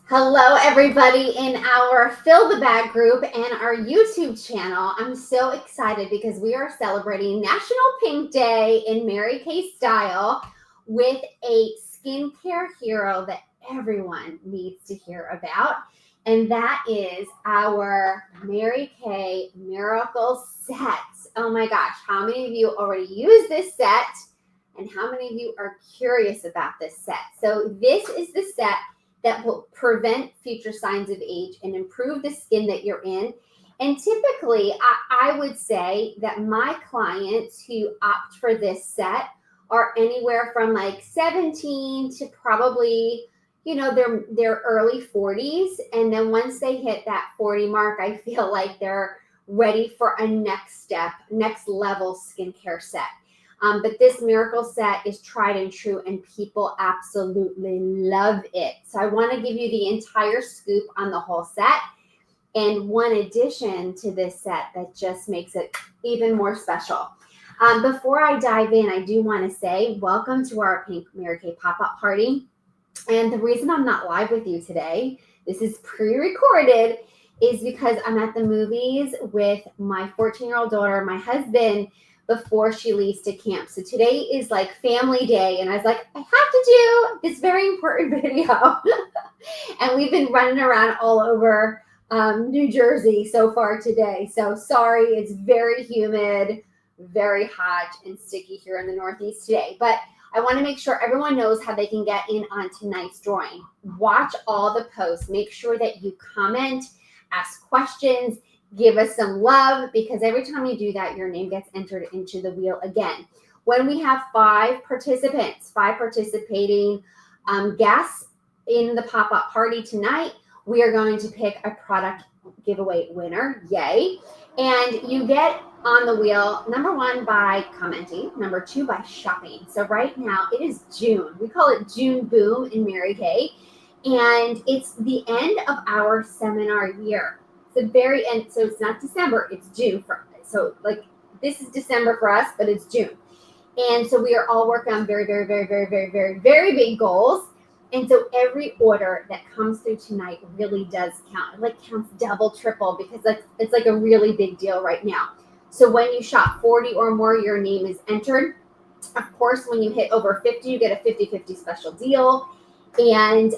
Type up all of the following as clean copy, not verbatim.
Hello, everybody in our Fill the Bag group and our YouTube channel. I'm so excited because we are celebrating National Pink Day in Mary Kay style with a skincare hero that everyone needs to hear about. And that is our Mary Kay Miracle Set. Oh my gosh, how many of you already use this set? And how many of you are curious about this set? So, this is the set that will prevent future signs of age and improve the skin that you're in. And typically, I would say that my clients who opt for this set are anywhere from like 17 to probably, their early 40s. And then once they hit that 40 mark, I feel like they're ready for a next step, next level skincare set. But this miracle set is tried and true, and people absolutely love it. So I want to give you the entire scoop on the whole set. And one addition to this set that just makes it even more special. Before I dive in, I do want to say welcome to our Pink Mary Kay pop-up party. And the reason I'm not live with you today, this is pre-recorded, is because I'm at the movies with my 14-year-old daughter, my husband, before she leaves to camp. So today is like family day, and I was like, I have to do this very important video. And we've been running around all over New Jersey so far today. So sorry, it's very humid, very hot and sticky here in the Northeast today. But I want to make sure everyone knows how they can get in on tonight's drawing. Watch all the posts. Make sure that you comment, ask questions, give us some love, because every time you do that, your name gets entered into the wheel again. When we have five participating guests in the pop-up party tonight, we are going to pick a product giveaway winner. Yay. And you get on the wheel, number one, by commenting, number two, by shopping. So right now it is June. We call it June Boom in Mary Kay. And it's the end of our seminar year. The very end, so it's not December, it's June. So like this is December for us, but it's June. And so we are all working on very, very, very, very, very, very, very big goals. And so every order that comes through tonight really does count. It like counts double, triple, because it's like a really big deal right now. So when you shop 40 or more, your name is entered. Of course, when you hit over 50, you get a 50-50 special deal. And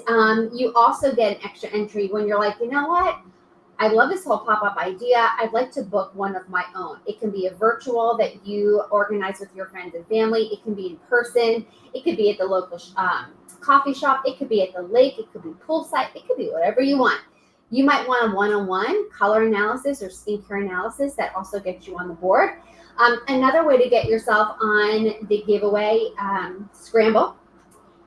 you also get an extra entry when you're like, you know what? I love this whole pop-up idea. I'd like to book one of my own. It can be a virtual that you organize with your friends and family. It can be in person. It could be at the local coffee shop. It could be at the lake. It could be poolside. It could be whatever you want. You might want a one-on-one color analysis or skincare analysis that also gets you on the board. Another way to get yourself on the giveaway scramble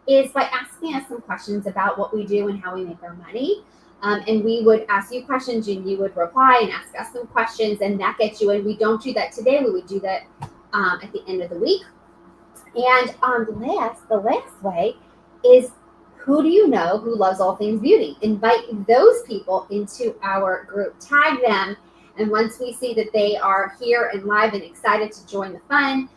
is by asking us some questions about what we do and how we make our money. And we would ask you questions and you would reply and ask us some questions, and that gets you in. We don't do that today. We would do that at the end of the week. And the last way is, who do you know who loves all things beauty? Invite those people into our group. Tag them. And once we see that they are here and live and excited to join the fun,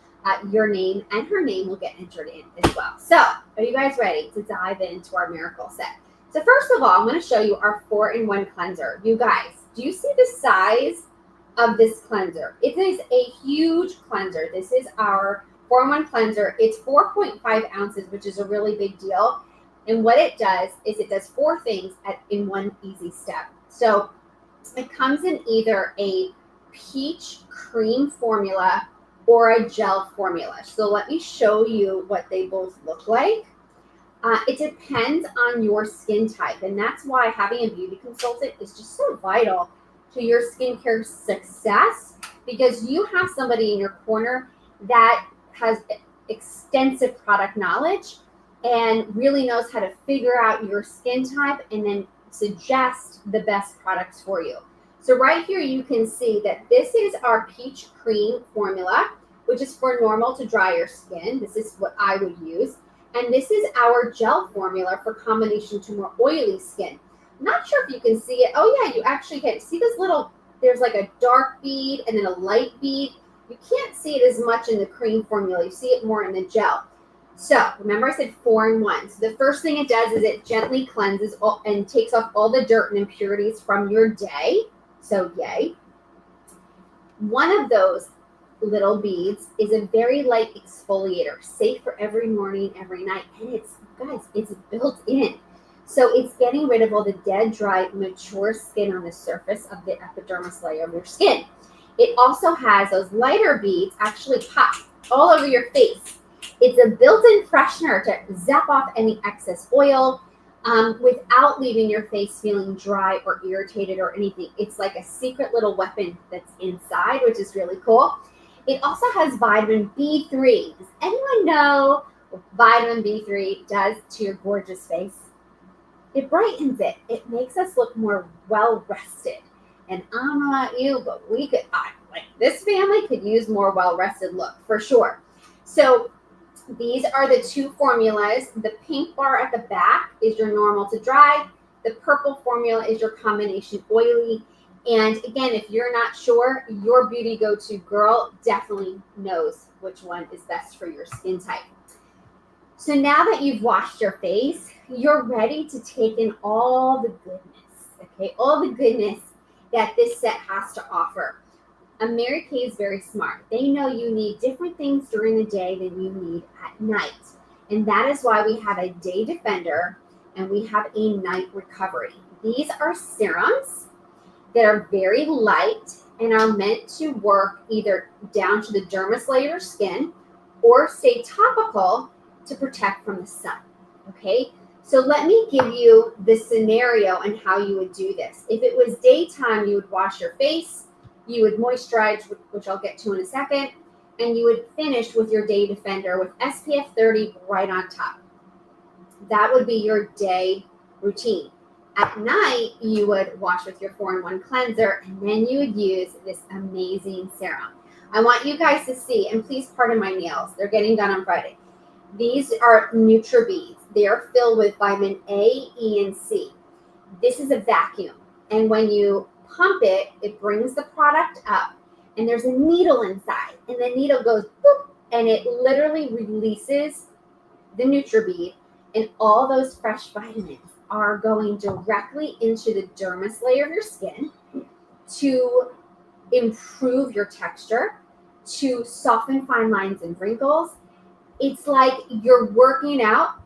your name and her name will get entered in as well. So are you guys ready to dive into our miracle set? So first of all, I'm going to show you our 4-in-1 cleanser. You guys, do you see the size of this cleanser? It is a huge cleanser. This is our 4-in-1 cleanser. It's 4.5 ounces, which is a really big deal. And what it does is it does 4 things in one easy step. So it comes in either a peach cream formula or a gel formula. So let me show you what they both look like. It depends on your skin type, and that's why having a beauty consultant is just so vital to your skincare success, because you have somebody in your corner that has extensive product knowledge and really knows how to figure out your skin type and then suggest the best products for you. So right here you can see that this is our peach cream formula, which is for normal to drier skin. This is what I would use. And this is our gel formula for combination to more oily skin. I'm not sure if you can see it. Oh yeah, you actually can. See this little, there's like a dark bead and then a light bead. You can't see it as much in the cream formula. You see it more in the gel. So remember I said 4 in 1. So the first thing it does is it gently cleanses and takes off all the dirt and impurities from your day. So yay. One of those little beads is a very light exfoliator, safe for every morning, every night. And it's built in. So it's getting rid of all the dead, dry, mature skin on the surface of the epidermis layer of your skin. It also has those lighter beads actually pop all over your face. It's a built-in freshener to zap off any excess oil without leaving your face feeling dry or irritated or anything. It's like a secret little weapon that's inside, which is really cool. It also has vitamin B3. Does anyone know what vitamin B3 does to your gorgeous face? It brightens it. It makes us look more well-rested. And I don't know about you, but this family could use more well-rested look for sure. So these are the 2 formulas. The pink bar at the back is your normal to dry. The purple formula is your combination oily. And again, if you're not sure, your beauty go-to girl definitely knows which one is best for your skin type. So now that you've washed your face, you're ready to take in all the goodness, okay? All the goodness that this set has to offer. Mary Kay is very smart. They know you need different things during the day than you need at night. And that is why we have a day defender and we have a night recovery. These are serums that are very light and are meant to work either down to the dermis layer of skin or stay topical to protect from the sun, okay? So let me give you the scenario and how you would do this. If it was daytime, you would wash your face, you would moisturize, which I'll get to in a second, and you would finish with your day defender with SPF 30 right on top. That would be your day routine. At night, you would wash with your 4-in-1 cleanser, and then you would use this amazing serum. I want you guys to see, and please pardon my nails, they're getting done on Friday. These are NutriBeads. They are filled with vitamin A, E, and C. This is a vacuum, and when you pump it, it brings the product up, and there's a needle inside, and the needle goes boop, and it literally releases the NutriBead, and all those fresh vitamins are going directly into the dermis layer of your skin to improve your texture, to soften fine lines and wrinkles. It's like you're working out,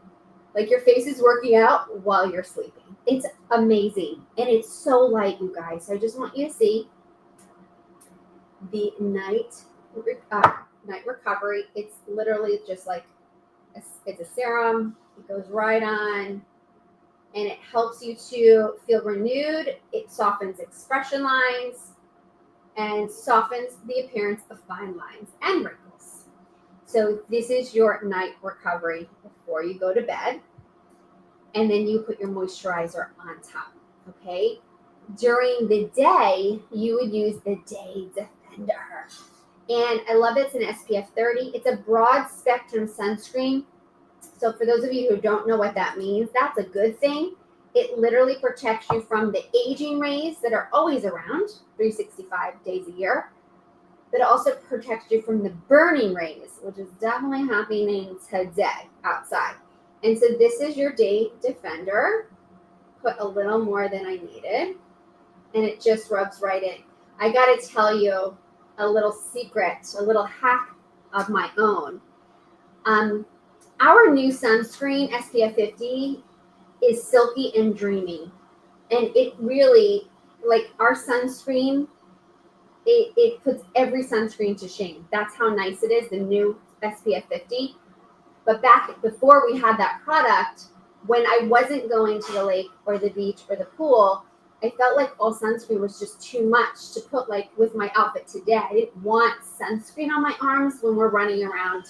like your face is working out while you're sleeping. It's amazing. And it's so light, you guys. So I just want you to see the night recovery. It's literally just like, it's a serum. It goes right on. And it helps you to feel renewed. It softens expression lines and softens the appearance of fine lines and wrinkles. So this is your night recovery before you go to bed. And then you put your moisturizer on top, okay? During the day, you would use the Day Defender. And I love it's an SPF 30. It's a broad spectrum sunscreen. So for those of you who don't know what that means, that's a good thing. It literally protects you from the aging rays that are always around, 365 days a year. But it also protects you from the burning rays, which is definitely happening today outside. And so this is your Day Defender. Put a little more than I needed. And it just rubs right in. I got to tell you a little secret, a little hack of my own. Our new sunscreen, SPF 50, is silky and dreamy. And it really, like our sunscreen, it puts every sunscreen to shame. That's how nice it is, the new SPF 50. But back before we had that product, when I wasn't going to the lake or the beach or the pool, I felt like all sunscreen was just too much to put like with my outfit today. I didn't want sunscreen on my arms when we're running around.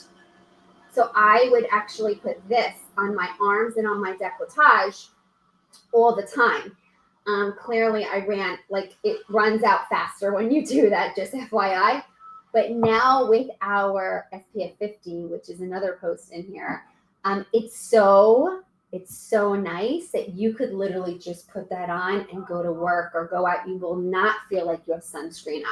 So I would actually put this on my arms and on my décolletage all the time. Clearly I ran, like it runs out faster when you do that, just FYI. But now with our SPF 50, which is another post in here, it's so nice that you could literally just put that on and go to work or go out. You will not feel like you have sunscreen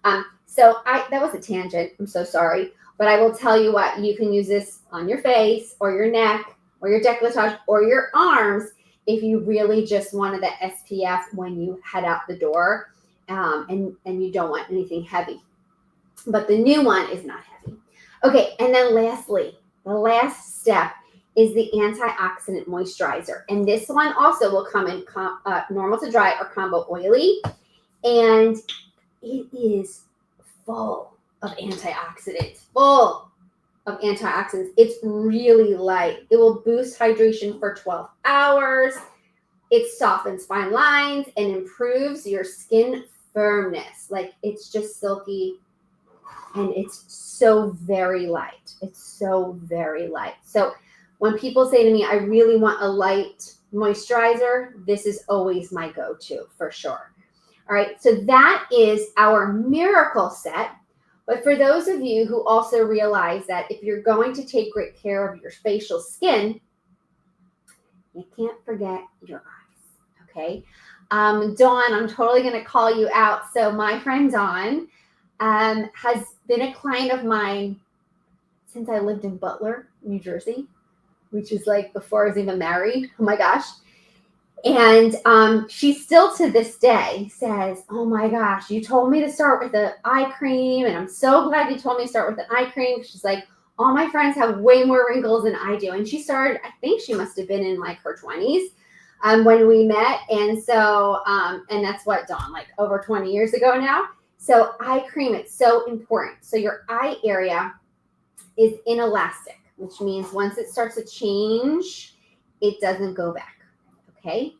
on. So that was a tangent. I'm so sorry. But I will tell you what, you can use this on your face or your neck or your décolletage or your arms if you really just wanted the SPF when you head out the door, and you don't want anything heavy. But the new one is not heavy. Okay, and then lastly, the last step is the antioxidant moisturizer. And this one also will come in normal to dry or combo oily. And it is full of antioxidants, It's really light. It will boost hydration for 12 hours. It softens fine lines and improves your skin firmness. Like, it's just silky and it's so very light. It's so very light. So when people say to me, I really want a light moisturizer, this is always my go-to for sure. All right, so that is our Miracle Set. But for those of you who also realize that if you're going to take great care of your facial skin, you can't forget your eyes, okay? Dawn, I'm totally going to call you out. So my friend Dawn has been a client of mine since I lived in Butler, New Jersey, which is like before I was even married. Oh my gosh. And she still to this day says, oh my gosh, you told me to start with an eye cream. And I'm so glad you told me to start with an eye cream. She's like, all my friends have way more wrinkles than I do. And she started, I think she must have been in like her 20s when we met. And so, and that's what, Dawn, like over 20 years ago now. So eye cream, it's so important. So your eye area is inelastic, which means once it starts to change, it doesn't go back. Okay,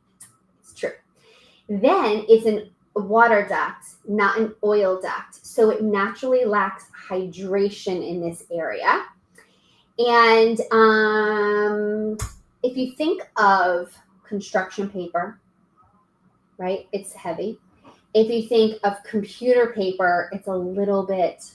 it's true. Then it's a water duct, not an oil duct. So it naturally lacks hydration in this area. And if you think of construction paper, right, it's heavy. If you think of computer paper, it's a little bit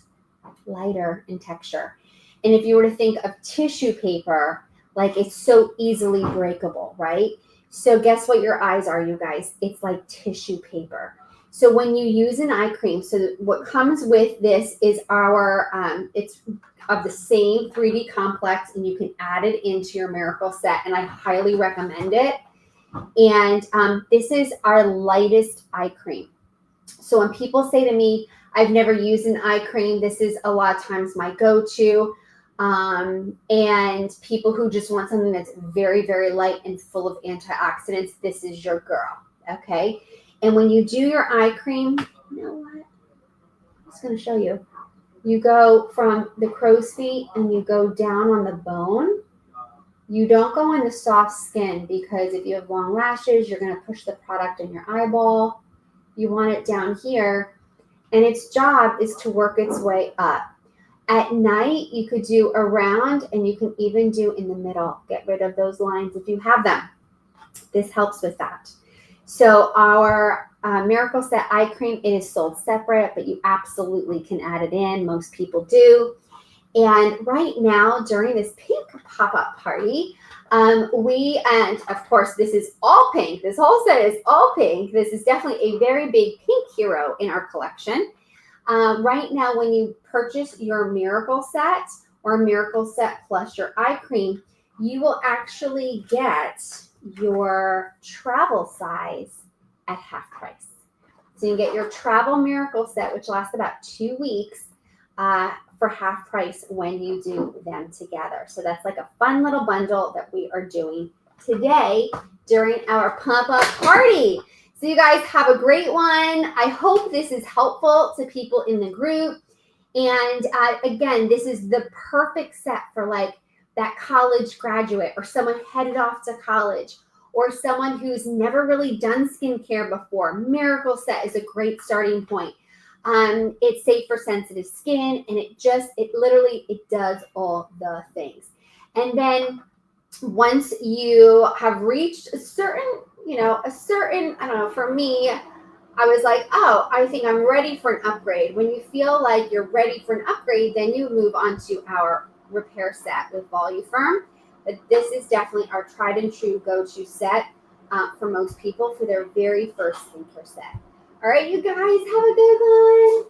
lighter in texture. And if you were to think of tissue paper, like it's so easily breakable, right? So guess what your eyes are, you guys? It's like tissue paper. So when you use an eye cream, so what comes with this is our, it's of the same 3D complex, and you can add it into your Miracle Set, and I highly recommend it. And this is our lightest eye cream. So when people say to me, I've never used an eye cream, this is a lot of times my go-to. And people who just want something that's very, very light and full of antioxidants, this is your girl, okay? And when you do your eye cream, you know what? I'm just going to show you. You go from the crow's feet and you go down on the bone. You don't go in the soft skin, because if you have long lashes, you're going to push the product in your eyeball. You want it down here, and its job is to work its way up. At night, you could do around, and you can even do in the middle. Get rid of those lines if you have them. This helps with that. So our Miracle Set eye cream, it is sold separate, but you absolutely can add it in. Most people do. And right now, during this pink pop-up party, and of course, this is all pink. This whole set is all pink. This is definitely a very big pink hero in our collection. Right now, when you purchase your Miracle Set or Miracle Set plus your eye cream, you will actually get your travel size at half price. So you get your travel Miracle Set, which lasts about 2 weeks, for half price when you do them together. So that's like a fun little bundle that we are doing today during our pop-up party. So you guys have a great one. I hope this is helpful to people in the group. And again, this is the perfect set for like that college graduate or someone headed off to college or someone who's never really done skincare before. Miracle Set is a great starting point. It's safe for sensitive skin, and it literally does all the things. And then once you have reached a certain, I don't know, for me, I was like, oh, I think I'm ready for an upgrade. When you feel like you're ready for an upgrade, then you move on to our repair set with Voluform. But this is definitely our tried and true go-to set for most people for their very first skincare set. All right, you guys, have a good one.